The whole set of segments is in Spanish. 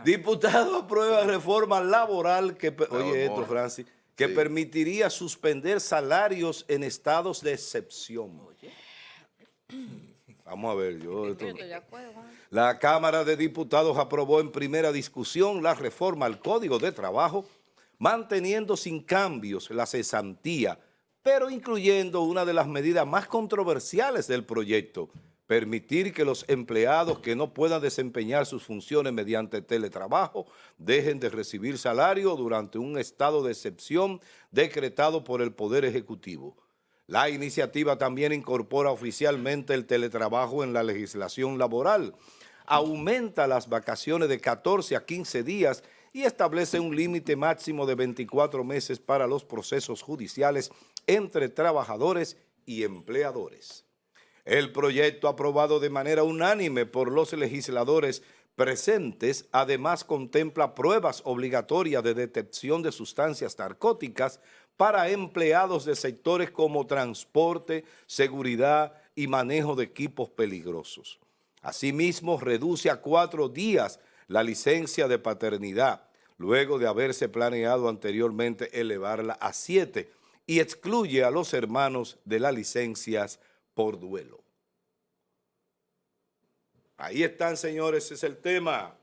Diputado aprueba reforma laboral que, Bravo, oye esto, Moro. Francis, que Sí. permitiría suspender salarios en estados de excepción. Vamos a ver, Yo estoy de acuerdo con eso. La Cámara de Diputados aprobó en primera discusión la reforma al Código de Trabajo, manteniendo sin cambios la cesantía, pero incluyendo una de las medidas más controversiales del proyecto: permitir que los empleados que no puedan desempeñar sus funciones mediante teletrabajo dejen de recibir salario durante un estado de excepción decretado por el Poder Ejecutivo. La iniciativa también incorpora oficialmente el teletrabajo en la legislación laboral, aumenta las vacaciones de 14 a 15 días y establece un límite máximo de 24 meses para los procesos judiciales entre trabajadores y empleadores. El proyecto aprobado de manera unánime por los legisladores presentes además contempla pruebas obligatorias de detección de sustancias narcóticas para empleados de sectores como transporte, seguridad y manejo de equipos peligrosos. Asimismo, reduce a 4 días la licencia de paternidad, luego de haberse planeado anteriormente elevarla a 7, y excluye a los hermanos de las licencias por duelo. Ahí están, señores, ese es el tema.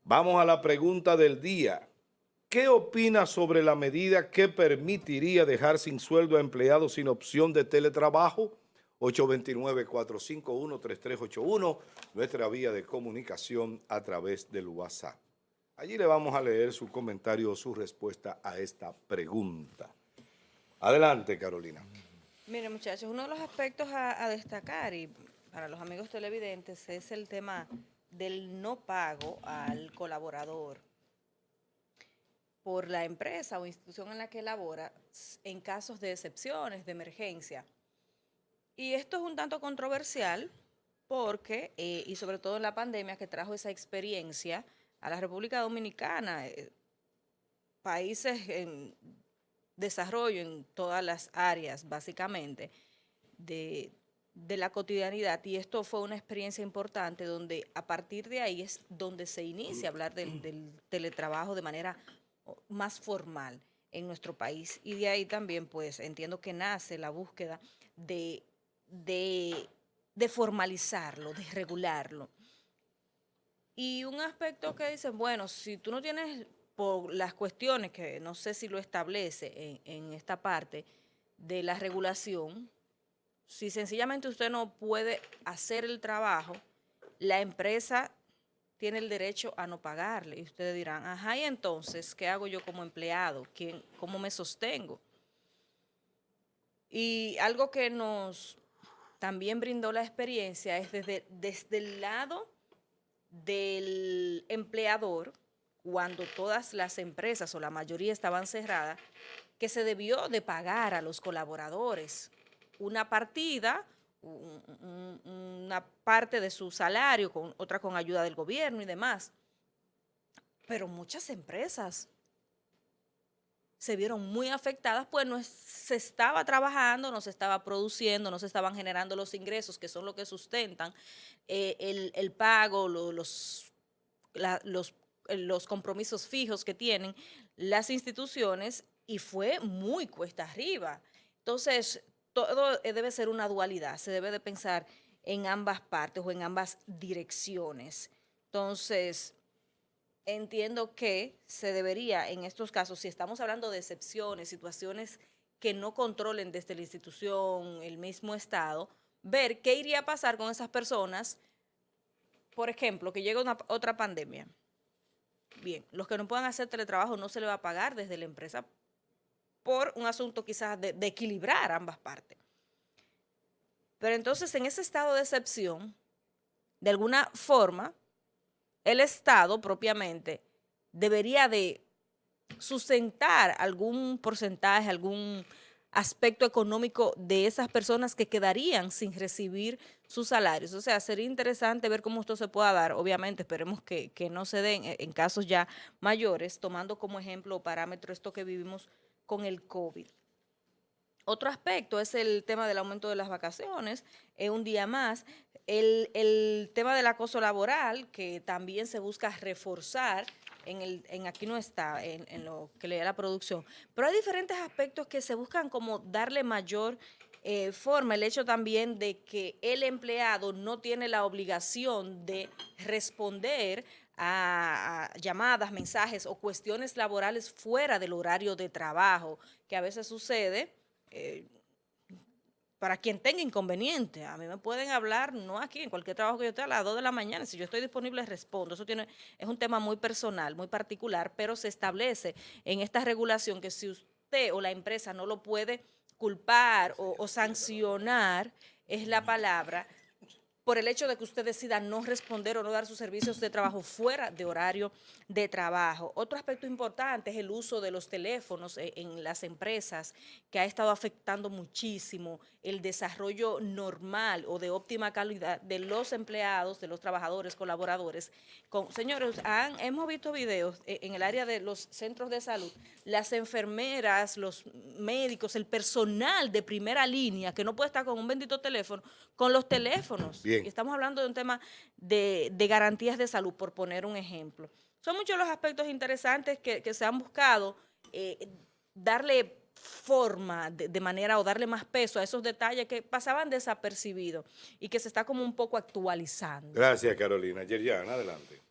Vamos a la pregunta del día. ¿Qué opina sobre la medida que permitiría dejar sin sueldo a empleados sin opción de teletrabajo? 829-451-3381, nuestra vía de comunicación a través del WhatsApp. Allí le vamos a leer su comentario o su respuesta a esta pregunta. Adelante, Carolina. Miren, muchachos, uno de los aspectos a destacar, y para los amigos televidentes, es el tema del no pago al colaborador por la empresa o institución en la que labora en casos de excepciones, de emergencia. Y esto es un tanto controversial porque, y sobre todo en la pandemia que trajo esa experiencia a la República Dominicana, países en desarrollo en todas las áreas, básicamente, de la cotidianidad. Y esto fue una experiencia importante donde a partir de ahí es donde se inicia a hablar del teletrabajo de manera más formal en nuestro país. Y de ahí también, pues, entiendo que nace la búsqueda de formalizarlo, de regularlo. Y un aspecto que dicen, bueno, si tú no tienes, por las cuestiones que no sé si lo establece en esta parte de la regulación, si sencillamente usted no puede hacer el trabajo, la empresa tiene el derecho a no pagarle. Y ustedes dirán, ajá, ¿y entonces qué hago yo como empleado? ¿Cómo me sostengo? Y algo que nos también brindó la experiencia es desde el lado del empleador, cuando todas las empresas o la mayoría estaban cerradas, que se debió de pagar a los colaboradores una partida, una parte de su salario, otra con ayuda del gobierno y demás. Pero muchas empresas se vieron muy afectadas, pues no se estaba trabajando, no se estaba produciendo, no se estaban generando los ingresos que son lo que sustentan el pago, los compromisos fijos que tienen las instituciones, y fue muy cuesta arriba. Entonces, todo debe ser una dualidad, se debe de pensar en ambas partes o en ambas direcciones. Entonces, entiendo que se debería, en estos casos, si estamos hablando de excepciones, situaciones que no controlen desde la institución, el mismo Estado, ver qué iría a pasar con esas personas, por ejemplo, que llega otra pandemia. Bien, los que no puedan hacer teletrabajo no se le va a pagar desde la empresa por un asunto quizás de equilibrar ambas partes. Pero entonces, en ese estado de excepción, de alguna forma, el Estado propiamente debería de sustentar algún porcentaje, algún aspecto económico de esas personas que quedarían sin recibir sus salarios. O sea, sería interesante ver cómo esto se pueda dar. Obviamente, esperemos que no se den en casos ya mayores, tomando como ejemplo o parámetro esto que vivimos con el COVID. Otro aspecto es el tema del aumento de las vacaciones, un día más. El tema del acoso laboral, que también se busca reforzar, aquí no está, en lo que leía la producción, pero hay diferentes aspectos que se buscan como darle mayor forma. El hecho también de que el empleado no tiene la obligación de responder a llamadas, mensajes o cuestiones laborales fuera del horario de trabajo, que a veces sucede. Para quien tenga inconveniente, a mí me pueden hablar, no aquí, en cualquier trabajo que yo esté a las 2 de la mañana, si yo estoy disponible respondo. Es un tema muy personal, muy particular, pero se establece en esta regulación que si usted o la empresa no lo puede culpar o sancionar, es la palabra, por el hecho de que usted decida no responder o no dar sus servicios de trabajo fuera de horario de trabajo. Otro aspecto importante es el uso de los teléfonos en las empresas, que ha estado afectando muchísimo el desarrollo normal o de óptima calidad de los empleados, de los trabajadores, colaboradores. Señores, hemos visto videos en el área de los centros de salud, las enfermeras, los médicos, el personal de primera línea que no puede estar con un bendito teléfono, con los teléfonos. Bien. Y estamos hablando de un tema de garantías de salud, por poner un ejemplo. Son muchos los aspectos interesantes que se han buscado darle forma de manera o darle más peso a esos detalles que pasaban desapercibidos y que se está como un poco actualizando. Gracias, Carolina. Yerjan, adelante.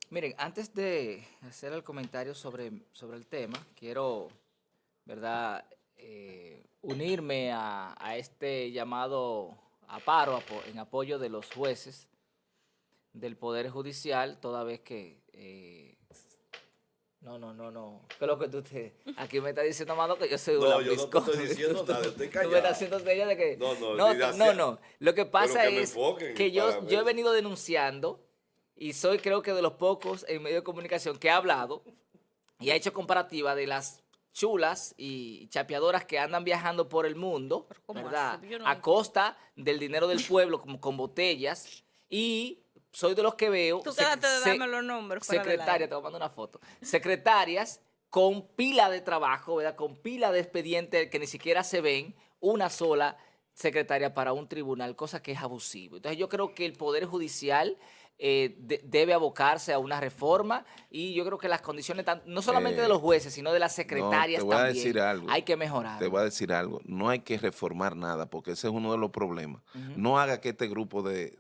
Miren, antes de hacer el comentario sobre el tema, quiero, ¿verdad?, unirme a este llamado a paro en apoyo de los jueces del Poder Judicial, toda vez que... No. ¿Qué es lo que tú te...? Aquí me estás diciendo, mano, que yo soy un lambiscón. No, yo no te estoy diciendo nada, estoy callado. Tú me estás haciendo señas de que... No. Lo que pasa es que yo he venido denunciando y soy, creo que, de los pocos en medio de comunicación que ha hablado y ha hecho comparativa de las chulas y chapeadoras que andan viajando por el mundo, ¿verdad?, a costa del dinero del pueblo, como con botellas, y soy de los que veo... Tú quédate de darme los nombres. Secretarias, te voy a mandar una foto. Secretarias con pila de trabajo, ¿verdad?, con pila de expedientes que ni siquiera se ven, una sola secretaria para un tribunal, cosa que es abusivo. Entonces yo creo que el Poder Judicial debe abocarse a una reforma y yo creo que las condiciones, no solamente de los jueces, sino de las secretarias te voy a también, decir algo. hay que mejorar. Te voy a decir algo. No hay que reformar nada porque ese es uno de los problemas. No haga que este grupo de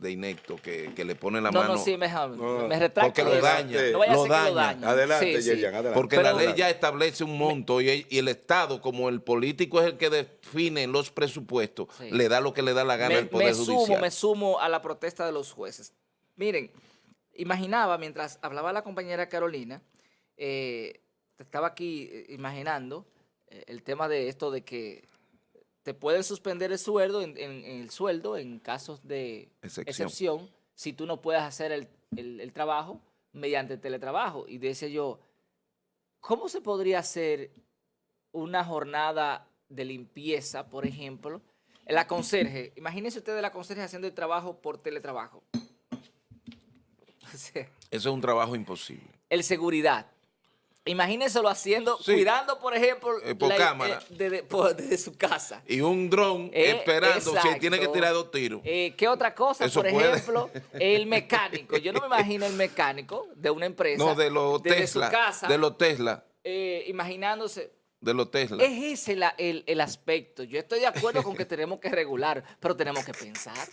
inectos que le pone la mano... Me retracto. Porque lo daña. No vaya a ser que lo dañe. Adelante, Yerjan, adelante. Porque la ley ya establece un monto y el Estado, como el político es el que define los presupuestos, le da lo que le da la gana al Poder Judicial. Me sumo a la protesta de los jueces. Miren, imaginaba, mientras hablaba la compañera Carolina, estaba aquí imaginando el tema de esto de que te pueden suspender el sueldo en casos de excepción si tú no puedes hacer el trabajo mediante teletrabajo. Y decía yo, ¿cómo se podría hacer una jornada de limpieza, por ejemplo? La conserje, imagínense ustedes la conserje haciendo el trabajo por teletrabajo. O sea, eso es un trabajo imposible. El seguridad. Imagínenselo haciendo, cuidando, por ejemplo, por cámara. Desde su casa. Y un dron esperando si tiene que tirar 2 tiros. ¿Qué otra cosa? Eso por puede. ejemplo, el mecánico. Yo no me imagino el mecánico de una empresa. No, de los Tesla. Su casa. De los Tesla. Imaginándose. De los Tesla. Es ese el aspecto. Yo estoy de acuerdo con que tenemos que regular, pero tenemos que pensar.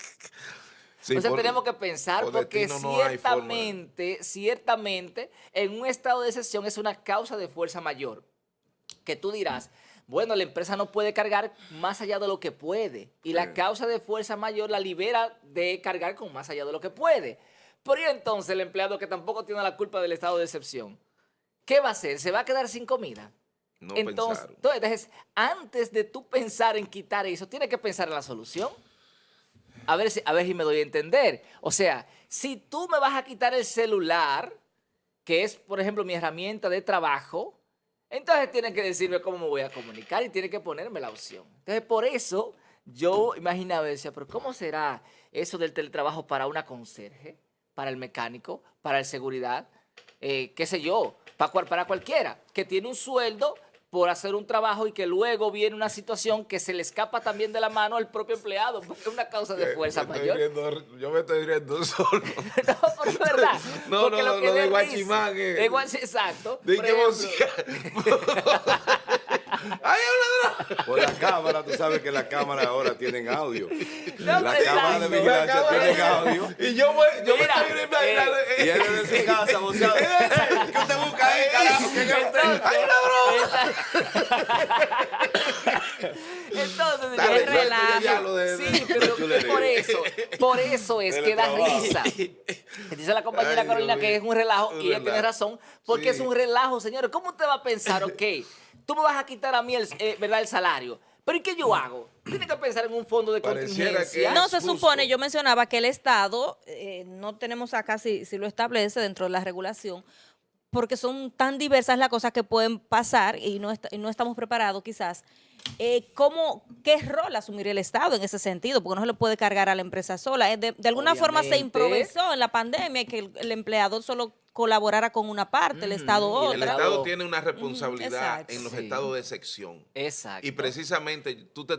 Sí, tenemos que pensar porque ciertamente en un estado de excepción es una causa de fuerza mayor. Que tú dirás, bueno, la empresa no puede cargar más allá de lo que puede. Y la causa de fuerza mayor la libera de cargar con más allá de lo que puede. Pero y entonces el empleado que tampoco tiene la culpa del estado de excepción, ¿qué va a hacer? ¿Se va a quedar sin comida? No Entonces, antes de tú pensar en quitar eso, tienes que pensar en la solución. A ver si me doy a entender. O sea, si tú me vas a quitar el celular, que es, por ejemplo, mi herramienta de trabajo, entonces tienes que decirme cómo me voy a comunicar y tienes que ponerme la opción. Entonces, por eso, yo imaginaba y decía, pero ¿cómo será eso del teletrabajo para una conserje, para el mecánico, para el seguridad, qué sé yo, para cualquiera que tiene un sueldo por hacer un trabajo y que luego viene una situación que se le escapa también de la mano al propio empleado, porque es una causa de fuerza mayor. Yo me estoy riendo solo. No, pero es verdad. No, porque no, lo que lo de dé Guachimán risa- es- Exacto. ¿De Por qué ejemplo, ¡Ay, habla! Por la cámara, tú sabes que las cámaras ahora tienen audio. No, Las pero cámaras de exacto. vigilancia tienen audio. Y yo me Mira, estoy imaginando. Y él desde su casa, boceado. ¿Qué usted busca ahí, carajo? ¿Qué Entonces, ¡Ay, ladrón! Entonces, Dale, señores, relajo. ya lo de- sí, pero por eso es que da Teletrabajo. risa. Dice la compañera Ay, Carolina Dios que mío. es un relajo Un y ella tiene relajo. razón, porque Sí. es un relajo, señores. ¿Cómo usted va a pensar, ok, tú me vas a quitar a mí ¿verdad? El salario? ¿Pero y qué yo hago? Tiene que pensar en un fondo de Pareciera contingencia. que No, es se justo. supone, yo mencionaba que el Estado, no tenemos acá si lo establece dentro de la regulación, porque son tan diversas las cosas que pueden pasar y no estamos preparados quizás. ¿Qué rol asumir el Estado en ese sentido? Porque no se le puede cargar a la empresa sola. De alguna forma se Obviamente. improvisó en la pandemia que el empleador solo colaborara con una parte, el Estado y El otra. Estado tiene una responsabilidad exacto. en los Sí. estados de excepción. Exacto. Y precisamente tú te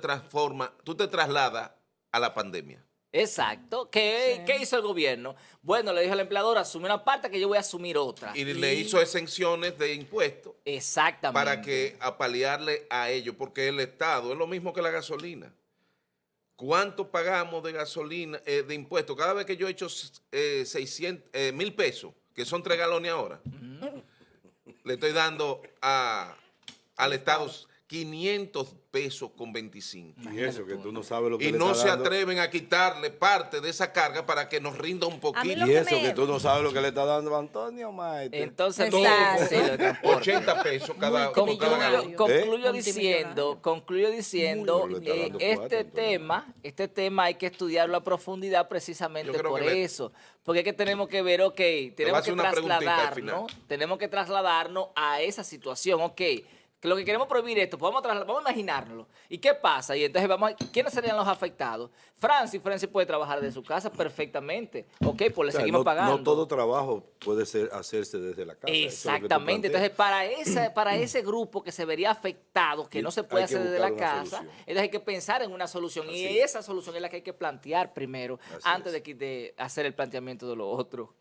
trasladas a la pandemia. Exacto. ¿Qué hizo el gobierno? Bueno, le dijo al empleador, asume una parte que yo voy a asumir otra. Y le hizo exenciones de impuestos Exactamente. para que apalearle a ellos, porque el Estado es lo mismo que la gasolina. ¿Cuánto pagamos de gasolina, de impuestos? Cada vez que yo he hecho 1,000 pesos, que son 3 galones ahora, le estoy dando al Estado 500 pesos con 25. Y eso, que tú no sabes lo que Y le no está se dando. atreven a quitarle parte de esa carga para que nos rinda un A mí poquito. lo Y que eso, me- que tú no sabes lo que le está dando a Antonio Maite. Entonces, Exacto. sí, lo transporte. 80 pesos cada Multimillonario. galón. Concluyo Multimillonario. diciendo, Muy bien. Le está dando cuatro, este tema hay que estudiarlo a profundidad precisamente Yo creo por que eso. Porque es que tenemos que ver, ok, tenemos hacer que una preguntita al trasladarnos a esa situación, ok. Que lo que queremos prohibir esto, pues vamos a imaginárnoslo. ¿Y qué pasa? Y entonces ¿quiénes serían los afectados? Francis puede trabajar de su casa perfectamente. Ok, pues le O sea, seguimos pagando. no todo trabajo puede hacerse desde la casa. Eso es lo que tú Exactamente. Entonces, planteas. para ese grupo que se vería afectado, que Y no se puede hay que hacer desde la buscar una casa, solución. entonces hay que pensar en una solución. Así Y es. esa solución es la que hay que plantear primero, Así antes es. de hacer el planteamiento de lo otro.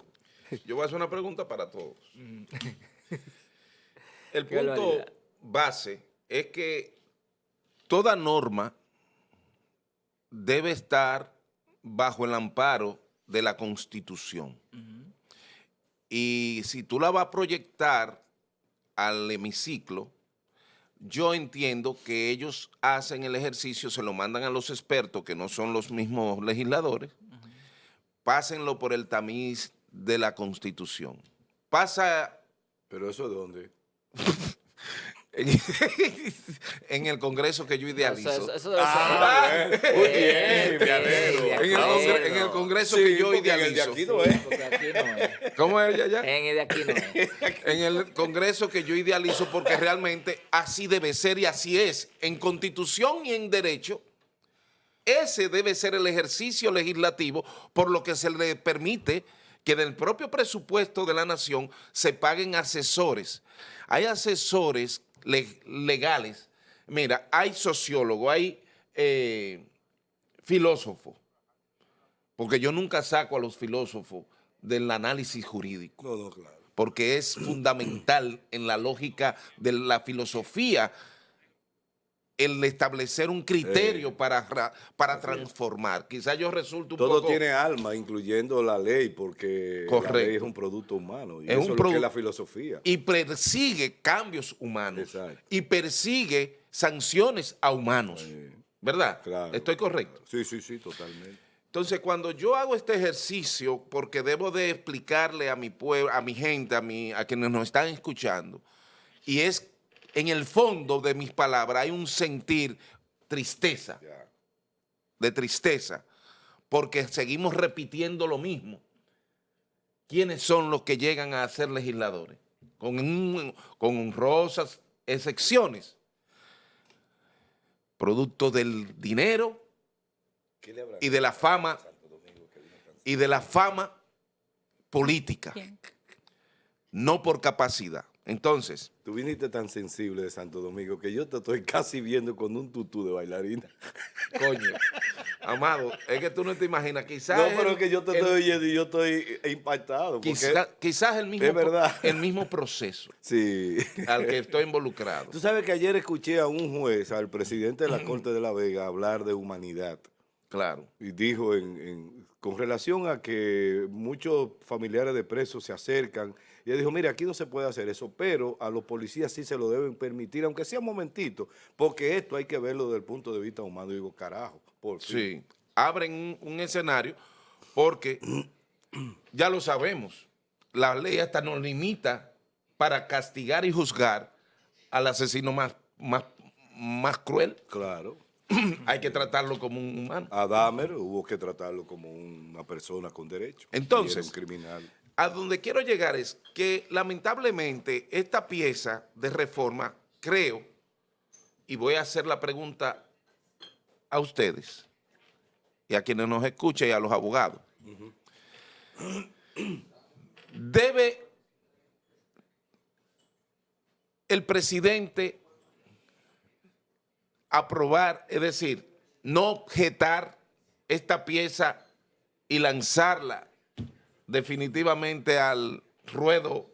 Yo voy a hacer una pregunta para todos. El Qué punto barbaridad. base es que toda norma debe estar bajo el amparo de la Constitución. Y si tú la vas a proyectar al hemiciclo, yo entiendo que ellos hacen el ejercicio, se lo mandan a los expertos, que no son los mismos legisladores, pásenlo por el tamiz de la Constitución. Pasa Pero eso de dónde. en el Congreso que yo idealizo. Eso debe ser. Muy bien, me alegro. En el Congreso que yo porque en el de idealizo. aquí no es. Porque aquí no es. ¿Cómo es ya? En el de aquí no es. En el Congreso que yo idealizo, porque realmente así debe ser y así es. En Constitución y en Derecho, ese debe ser el ejercicio legislativo, por lo que se le permite que del propio presupuesto de la nación se paguen asesores. Hay asesores legales. Mira, hay sociólogos, hay filósofos, porque yo nunca saco a los filósofos del análisis jurídico, No, claro. porque es fundamental en la lógica de la filosofía el establecer un criterio para transformar. Quizás yo resulte un Todo poco... tiene alma, incluyendo la ley, porque Correcto. la ley es un producto humano. Y Es eso un es lo que produ- es la filosofía. Y persigue cambios humanos. Exacto. Y persigue sanciones a humanos. Sí. ¿Verdad? Claro. ¿Estoy correcto? Sí, totalmente. Entonces, cuando yo hago este ejercicio, porque debo de explicarle a mi pueblo, a mi gente, a quienes nos están escuchando, y es en el fondo de mis palabras hay un sentir tristeza, Ya. de tristeza, porque seguimos repitiendo lo mismo. ¿Quiénes son los que llegan a ser legisladores? Con honrosas excepciones. Producto del dinero ¿Qué le habrá y de la fama política, ¿Quién? no por capacidad. Entonces, Tú viniste tan sensible de Santo Domingo que yo te estoy casi viendo con un tutú de bailarina. coño, Amado, es que tú no te imaginas, quizás... No, pero es que yo te estoy oyendo y yo estoy impactado. Porque quizás el mismo, es verdad. el mismo proceso sí. al que estoy involucrado. Tú sabes que ayer escuché a un juez, al presidente de la Corte de La Vega, hablar de humanidad. Claro. Y dijo con relación a que muchos familiares de presos se acercan, y él dijo, mira, aquí no se puede hacer eso, pero a los policías sí se lo deben permitir, aunque sea un momentito, porque esto hay que verlo desde el punto de vista humano. Y digo, carajo, por fin. Sí, abren un escenario porque ya lo sabemos, la ley hasta nos limita para castigar y juzgar al asesino más cruel. Claro. Hay que tratarlo como un humano. A Dahmer hubo que tratarlo como una persona con derecho. Entonces, Y era un criminal. A donde quiero llegar es que lamentablemente esta pieza de reforma, creo, y voy a hacer la pregunta a ustedes y a quienes nos escuchan y a los abogados, ¿debe el presidente aprobar, es decir, no objetar esta pieza y lanzarla definitivamente al ruedo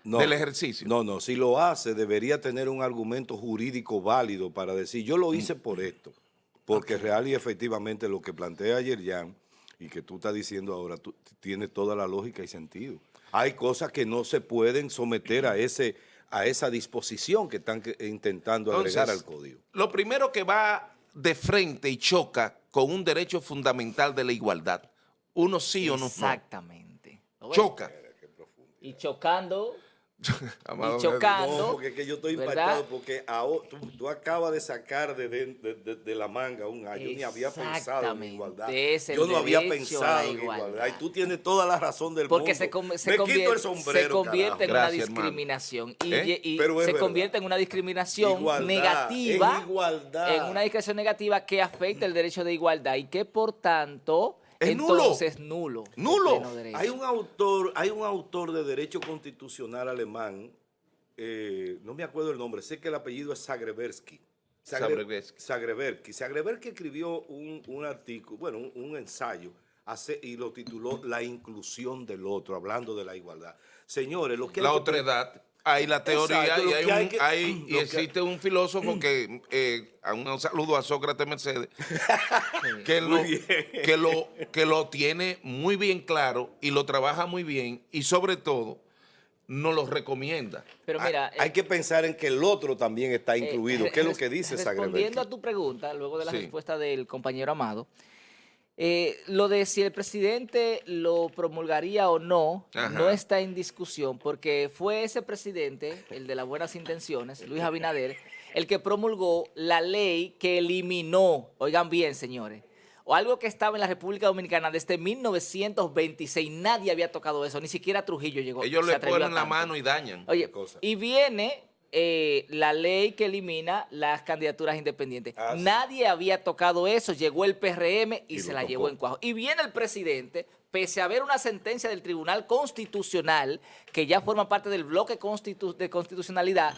del ejercicio? No, si lo hace, debería tener un argumento jurídico válido para decir, yo lo hice por esto. Porque real y efectivamente lo que plantea ayer Jan y que tú estás diciendo ahora, tiene toda la lógica y sentido. Hay cosas que no se pueden someter a esa disposición que están intentando agregar al código. Lo primero que va de frente y choca con un derecho fundamental de la igualdad, uno sí o no. Exactamente. ¿Lo ves? Choca. Y chocando, Amado, y chocando. No, porque es que yo estoy ¿verdad? impactado porque tú acabas de sacar de la manga un año. Yo ni había pensado en igualdad. Es el Yo no había derecho a la pensado en igualdad. igualdad. Y tú tienes toda la razón del Porque mundo. se Me convierte, quito el sombrero, se convierte en una Gracias, hermano. discriminación. Y, ¿Eh? y Pero es se verdad. convierte en una discriminación Igualdad, negativa. es igualdad. En una discriminación negativa que afecta el derecho de igualdad y que por tanto Es nulo. entonces nulo. de Nulo. pleno derecho. Hay un autor de derecho constitucional alemán, no me acuerdo el nombre, sé que el apellido es Zagrebelsky. Zagrebelsky escribió un artículo, bueno, un ensayo, y lo tituló La inclusión del otro, hablando de la igualdad. Señores, lo que hay La que otredad. Hay la teoría. Exacto, lo y que hay que- y lo que- existe un filósofo que, un saludo a Sócrates Mercedes, que lo tiene muy bien claro y lo trabaja muy bien y sobre todo nos lo recomienda. Pero mira, hay que pensar en que el otro también está incluido. ¿Qué es lo que dice Respondiendo Zagrebelsky? a tu pregunta, luego de la Sí. respuesta del compañero Amado, lo de si el presidente lo promulgaría o no, Ajá. no está en discusión, porque fue ese presidente, el de las buenas intenciones, Luis Abinader, el que promulgó la ley que eliminó, oigan bien, señores, o algo que estaba en la República Dominicana desde 1926, nadie había tocado eso, ni siquiera Trujillo llegó. Ellos se le atrevió a ponen la tanto. mano y dañan. Oye, cosa. y viene la ley que elimina las candidaturas independientes. Ah, sí. Nadie había tocado eso, llegó el PRM y Y se lo la tocó. llevó en cuajo. Y viene el presidente, pese a haber una sentencia del Tribunal Constitucional, que ya forma parte del bloque de constitucionalidad,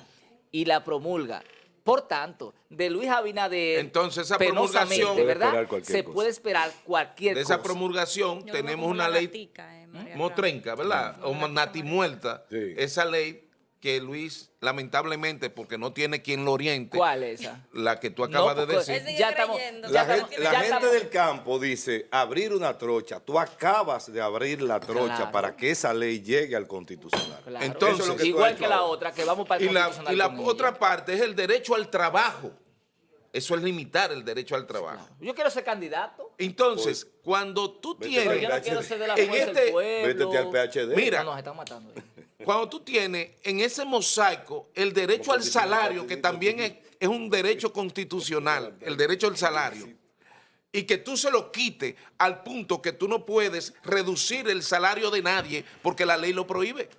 y la promulga. Por tanto, de Luis Abinader, Entonces, esa penosamente, promulgación- Puede ¿verdad? esperar cualquier Se cosa. puede esperar cualquier De esa cosa. promulgación Yo lo veo tenemos como una la ley gatica, María motrenca, ¿verdad? O nati muerta. Sí. Esa ley que Luis, lamentablemente, porque no tiene quien lo oriente, ¿Cuál es esa? la que tú acabas de porque decir. Él sigue ya estamos, creyendo. ya La estamos- gente, ya la gente estamos- del campo dice abrir una trocha. Tú acabas de abrir la trocha Claro. para que esa ley llegue al constitucional. Claro. Entonces- Eso es lo que tú igual has que hecho la ahora. otra, que vamos para el Y la constitucional con ella. otra parte es el derecho al trabajo. Eso es limitar el derecho al trabajo. Yo quiero ser candidato, Entonces, cuando tú Vete pero tienes, yo no PhD. quiero ser de la En fuerza este- del pueblo. Vétete al PhD. Mira. No, nos están matando. cuando tú tienes en ese mosaico el derecho Como al salario, que también es un derecho constitucional, el derecho al salario, y que tú se lo quites al punto que tú no puedes reducir el salario de nadie porque la ley lo prohíbe.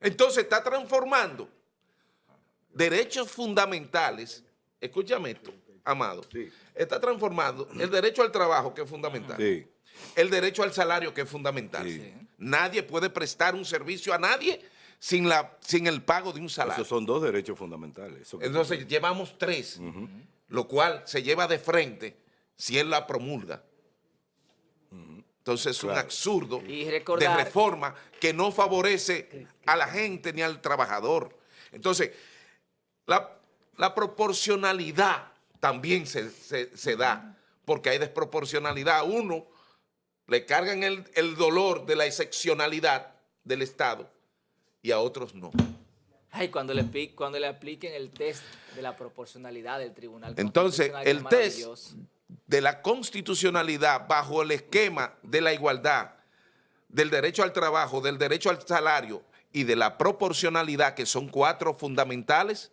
Entonces está transformando derechos fundamentales, escúchame esto, Amado, Sí. está transformando el derecho al trabajo, que es fundamental, Sí. el derecho al salario, que es fundamental. Sí. Nadie puede prestar un servicio a nadie sin el pago de un salario. Esos son dos derechos fundamentales. Eso que Entonces llevamos 3, lo cual se lleva de frente si él la promulga. Entonces es un Claro. absurdo Y de recordar- reforma que no favorece a la gente ni al trabajador. Entonces, la proporcionalidad también se da, porque hay desproporcionalidad. A uno le cargan el dolor de la excepcionalidad del Estado y a otros no. Ay, cuando le apliquen el test de la proporcionalidad del Tribunal Entonces, Constitucional, que es el test maravilloso. de la constitucionalidad bajo el esquema de la igualdad, del derecho al trabajo, del derecho al salario y de la proporcionalidad, que son 4 fundamentales,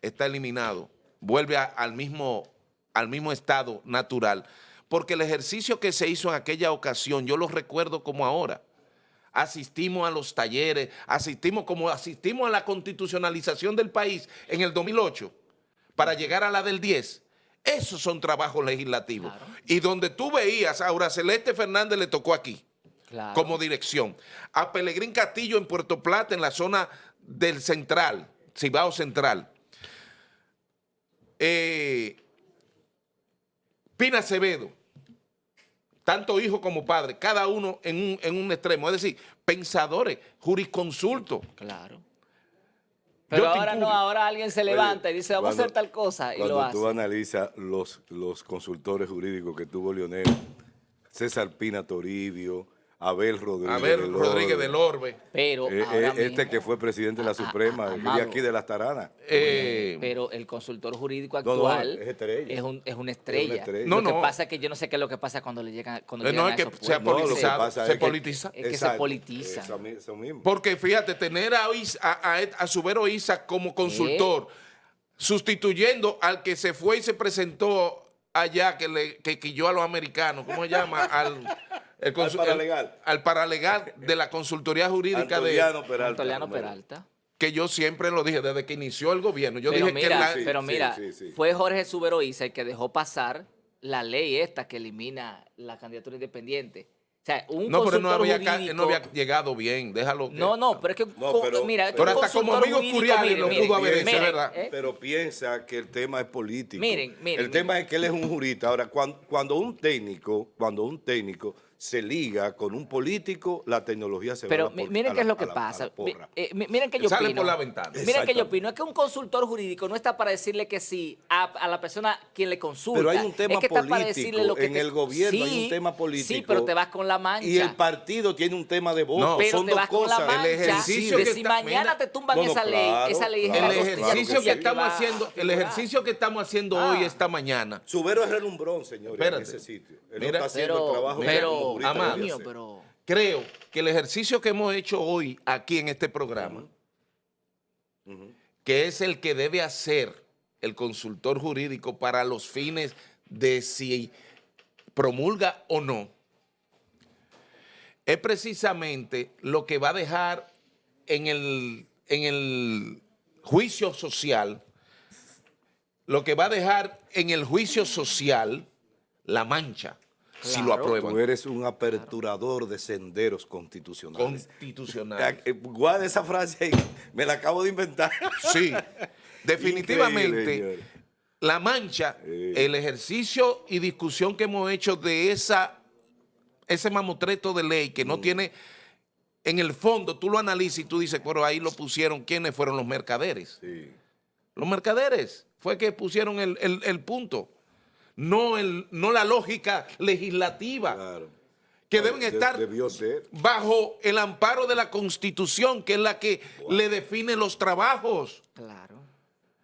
está eliminado. Vuelve al mismo estado natural. Porque el ejercicio que se hizo en aquella ocasión, yo lo recuerdo como ahora. Asistimos a los talleres, asistimos a la constitucionalización del país en el 2008 para llegar a la del 10. Esos son trabajos legislativos. Claro. Y donde tú veías, a Aura Celeste Fernández le tocó aquí, Claro. como dirección. A Pelegrín Castillo en Puerto Plata, en la zona del Central, Cibao Central. Pina Acevedo, tanto hijo como padre, cada uno en un extremo. Es decir, pensadores, jurisconsultos. Claro. Pero Yo te ahora no, incurio. ahora alguien se levanta y dice, vamos a hacer tal cosa, y lo Cuando hace. tú analizas los consultores jurídicos que tuvo Leonel, César Pina Toribio, Abel Rodríguez del Orbe. Pero ahora este mismo, que fue presidente de la Suprema, el de Amado. aquí de Las Taranas. pero el consultor jurídico No, no, actual es estrella. es una estrella. estrella. Lo No, que no. pasa es que yo no sé qué es lo que pasa cuando le llegan, No, es que se ha No, lo que politizado, pasa se es que- politiza. Es que se politiza. Eso mismo. Porque fíjate, tener a Subero Isa como consultor, sustituyendo al que se fue y se presentó allá, que quilló a los americanos, ¿cómo se llama? paralegal. Al paralegal de la consultoría jurídica Antoliano Peralta. Antoliano número. Peralta. que yo siempre lo dije desde que inició el gobierno. Yo Pero dije mira, que pero sí, mira, sí. fue Jorge Subero Isa el que dejó pasar la ley esta que elimina la candidatura independiente. O sea, un no, pero consultor él jurídico... no había llegado bien, déjalo. No, pero es que, mira, es que pero un hasta como consultor amigo jurídico, Curiales lo pudo haber hecho, miren, ¿verdad? Pero piensa que el tema es político. Miren, el tema es que él es un jurista. Ahora, cuando un técnico se liga con un político, la tecnología se Pero va a la miren qué es lo que a la pasa. porra. Miren que yo Sale opino. por la ventana. Miren que yo Exactamente. opino. Es que un consultor jurídico no está para decirle que sí a la persona quien le consulta. Pero hay un tema es que está para político. decirle lo que En el gobierno hay un tema político. Sí, pero te vas con la mancha. Y el partido tiene un tema de voto. No, pero son te dos vas con la cosas. mancha. ejercicio de que si está- mañana mira, te tumban no, no, esa claro, ley, esa ley es claro. la El costilla ejercicio tuya que estamos va a haciendo, el figurar. ejercicio que estamos haciendo hoy, esta mañana. Subero es relumbrón, señores, Espérate. en ese sitio. Él Mira, no está haciendo el trabajo que como pero, jurista Amado. debe coño, hacer. pero... Creo que el ejercicio que hemos hecho hoy aquí en este programa, que es el que debe hacer el consultor jurídico para los fines de si promulga o no, es precisamente lo que va a dejar en el juicio social, lo que va a dejar en el juicio social la mancha, si lo Claro. aprueban. Tú eres un aperturador de senderos constitucionales. Constitucional. Guarda esa frase ahí, me la acabo de inventar. Sí, definitivamente, Increíble, señor. la mancha, el ejercicio y discusión que hemos hecho de ese mamotreto de ley que no tiene, en el fondo, tú lo analizas y tú dices, pero ahí lo pusieron, ¿quiénes fueron los mercaderes? Sí. Los mercaderes fue que pusieron el punto, no la lógica legislativa, Claro. que deben estar Debió ser. bajo el amparo de la Constitución, que es la que le define los trabajos. Claro.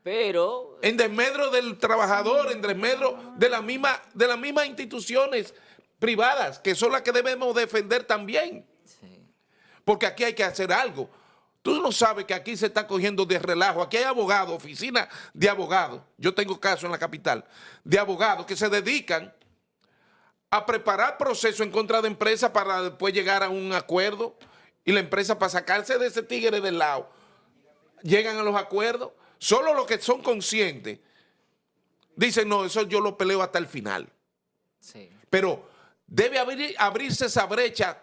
Pero... En desmedro del trabajador, en desmedro de las mismas instituciones privadas, que son las que debemos defender también. Sí. Porque aquí hay que hacer algo. Tú no sabes que aquí se está cogiendo de relajo. Aquí hay abogados, oficina de abogados. Yo tengo casos en la capital, de abogados que se dedican a preparar procesos en contra de empresas para después llegar a un acuerdo y la empresa para sacarse de ese tigre del lado. Llegan a los acuerdos. Solo los que son conscientes dicen, no, eso yo lo peleo hasta el final. Sí. Pero debe abrirse esa brecha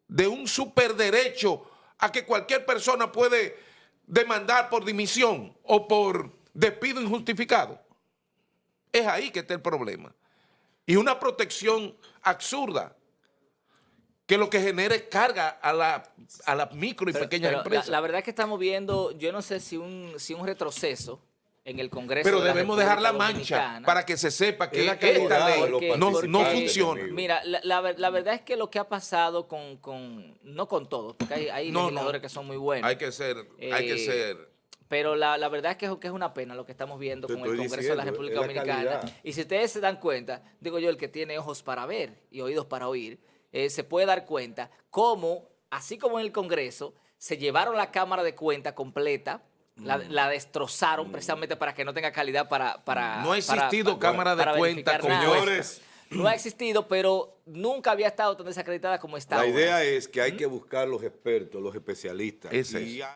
de un superderecho a que cualquier persona puede demandar por dimisión o por despido injustificado. Es ahí que está el problema. Y una protección absurda que lo que genera es carga a las micro y pequeñas Pero empresas. la verdad es que estamos viendo, yo no sé si un retroceso en el Congreso Pero de la debemos dejar la República mancha Dominicana. para que se sepa que Es la esta calidad de los ley porque- no participantes, funciona. amigo. Mira, la verdad es que lo que ha pasado no con todos, porque hay No, legisladores que son muy buenos. Hay que ser. Pero la verdad es que es una pena lo que estamos viendo Te con el estoy Congreso de la diciendo, República es la Dominicana. calidad. Y si ustedes se dan cuenta, digo yo, el que tiene ojos para ver y oídos para oír, se puede dar cuenta cómo, así como en el Congreso, se llevaron la Cámara de Cuentas completa, la destrozaron precisamente para que no tenga calidad para No ha existido Cámara de para Cuentas verificar como nada. Señores, No ha existido, pero nunca había estado tan desacreditada como está la ahora. idea es que hay que buscar los expertos, los especialistas. Ese Y es.